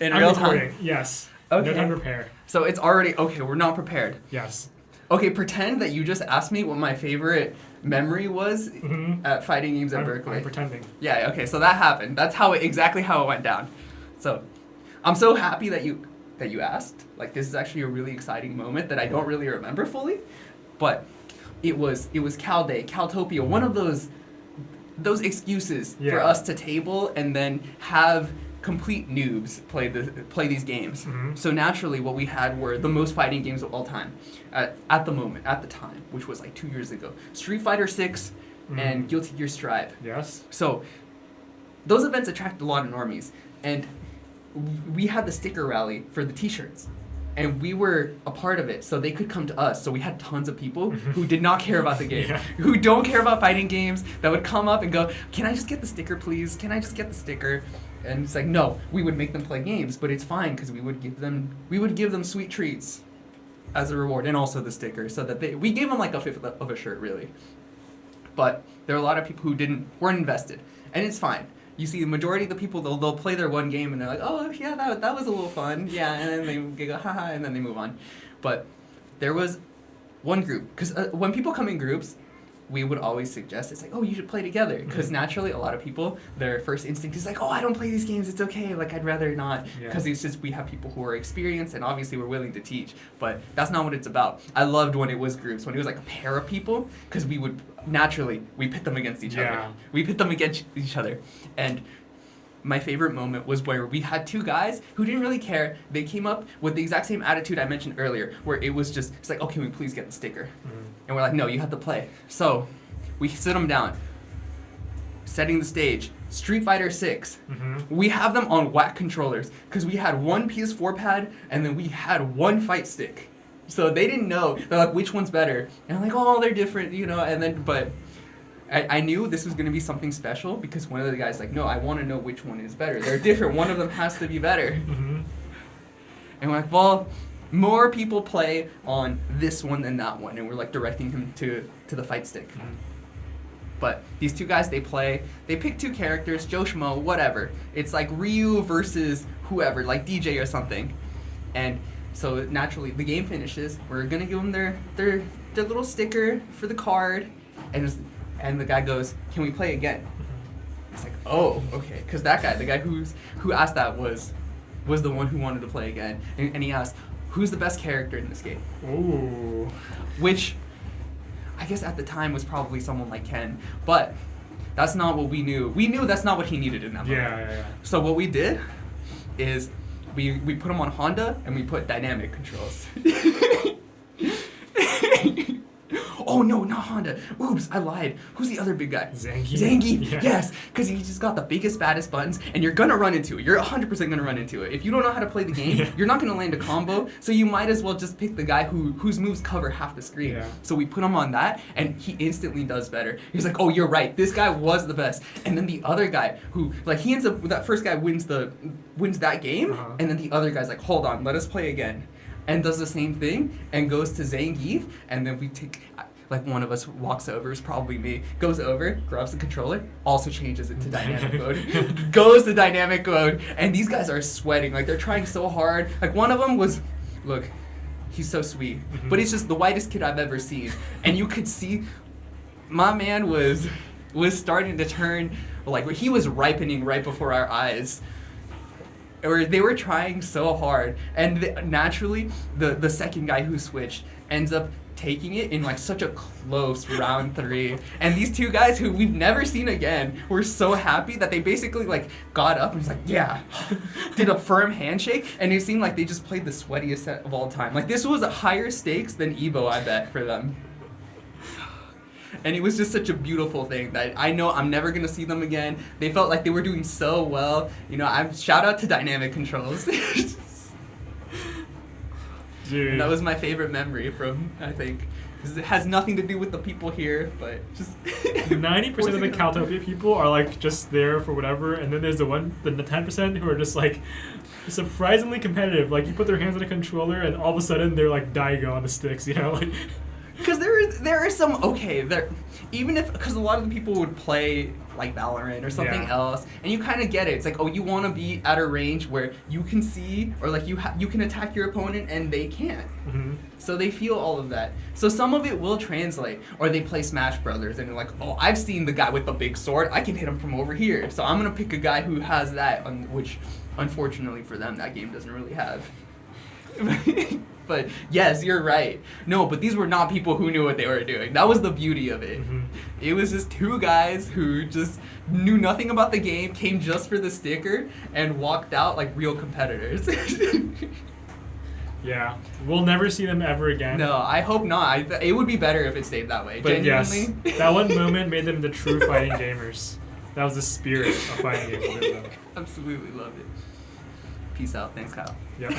In I'm real recording. time? Yes. Okay. No time to prepare. So it's already, okay, we're not prepared. Yes. Okay, pretend that you just asked me what my favorite memory was at fighting games at Berkeley. I'm pretending. Yeah, okay, so that happened. That's exactly how it went down. So, I'm so happy that you asked. Like, this is actually a really exciting moment that I don't really remember fully, but it was Cal Day, Caltopia, one of those excuses for us to table and then have complete noobs play these games. So naturally, what we had were the most fighting games of all time at the time, which was like 2 years ago. Street Fighter 6 and Guilty Gear Strive. Yes. So those events attract a lot of normies, and we had the sticker rally for the t-shirts, and we were a part of it, so they could come to us. So we had tons of people who did not care about the game, who don't care about fighting games, that would come up and go, "Can I just get the sticker, please? Can I just get the sticker?" And it's like, no, we would make them play games, but it's fine because we would give them sweet treats as a reward, and also the sticker, so that we gave them like a fifth of a shirt, really. But there are a lot of people who weren't invested, and it's fine. You see, the majority of the people, they'll play their one game and they're like, "Oh yeah, that was a little fun, yeah," and then they go, "Haha," and then they move on. But there was one group, because when people come in groups, we would always suggest, it's like, "Oh, you should play together," because naturally a lot of people, their first instinct is like, "Oh, I don't play these games, it's okay, like I'd rather not," because it's just, we have people who are experienced and obviously we're willing to teach, but that's not what it's about. I loved when it was groups, when it was like a pair of people, because we pit them against each other. We pit them against each other. And my favorite moment was where we had two guys who didn't really care. They came up with the exact same attitude I mentioned earlier, where it was just, it's like, "Oh, can we please get the sticker?" And we're like, "No, you have to play." So we sit them down, setting the stage. Street Fighter 6. We have them on whack controllers, because we had one PS4 pad and then we had one fight stick. So they didn't know. They're like, which one's better? And I'm like, "Oh, they're different, and then, but I knew this was going to be something special, because one of the guys like, "No, I want to know which one is better. They're different. One of them has to be better." And we're like, "Well, more people play on this one than that one." And we're like directing him to the fight stick. But these two guys, they pick two characters, Joe Schmo, whatever. It's like Ryu versus whoever, like DJ or something. And so naturally, the game finishes. We're going to give them their little sticker for the card. And the guy goes, "Can we play again?" It's like, "Oh, okay." Because that guy, the guy who asked that was the one who wanted to play again. And he asked, "Who's the best character in this game?" Ooh. Which, I guess at the time was probably someone like Ken. But that's not what we knew. We knew that's not what he needed in that moment. Yeah. So what we did is we put him on Honda and we put dynamic controls. Oh no, not Honda. Oops, I lied. Who's the other big guy? Zangief. Yeah. Yes, because he just got the biggest, baddest buttons, and you're gonna run into it. You're 100% gonna run into it. If you don't know how to play the game, you're not gonna land a combo, so you might as well just pick the guy whose moves cover half the screen. Yeah. So we put him on that, and he instantly does better. He's like, "Oh, you're right. This guy was the best." And then the other guy, who, like, he ends up, that first guy wins that game, and then the other guy's like, "Hold on, let us play again." And does the same thing, and goes to Zangief, and then we take, like, one of us walks over, it's probably me, goes over, grabs the controller, also changes it to dynamic mode, goes to dynamic mode, and these guys are sweating, like, they're trying so hard. Like, one of them was, look, he's so sweet, but he's just the whitest kid I've ever seen, and you could see my man was starting to turn, like, he was ripening right before our eyes. Or they were trying so hard, and naturally, the second guy who switched ends up taking it in like such a close round 3. And these two guys who we've never seen again were so happy that they basically like got up and was like, "Yeah," did a firm handshake, and it seemed like they just played the sweatiest set of all time. Like, this was a higher stakes than Evo, I bet, for them. And it was just such a beautiful thing that I know I'm never going to see them again. They felt like they were doing so well. Shout out to Dynamic Controls. Dude. And that was my favorite memory from, I think. It has nothing to do with the people here, but just... 90% of the Caltopia people are like just there for whatever, and then there's the 10% who are just like surprisingly competitive. Like, you put their hands on a controller and all of a sudden they're like Daigo on the sticks, like... Because there are some, even if, because a lot of the people would play like Valorant or something Yeah. else, and you kind of get it. It's like, oh, you want to be at a range where you can see, or like you can attack your opponent and they can't. Mm-hmm. So they feel all of that. So some of it will translate. Or they play Smash Brothers and they're like, oh, I've seen the guy with the big sword. I can hit him from over here. So I'm gonna pick a guy who has that, which unfortunately for them, that game doesn't really have. But yes, you're right. No, but these were not people who knew what they were doing. That was the beauty of it. Mm-hmm. It was just two guys who just knew nothing about the game, came just for the sticker, and walked out like real competitors. Yeah, we'll never see them ever again. No, I hope not. It would be better if it stayed that way. But Genuinely. yes, that one moment made them the true fighting gamers. That was the spirit of fighting games. Absolutely loved it. Peace out. Thanks, Kyle. Yep.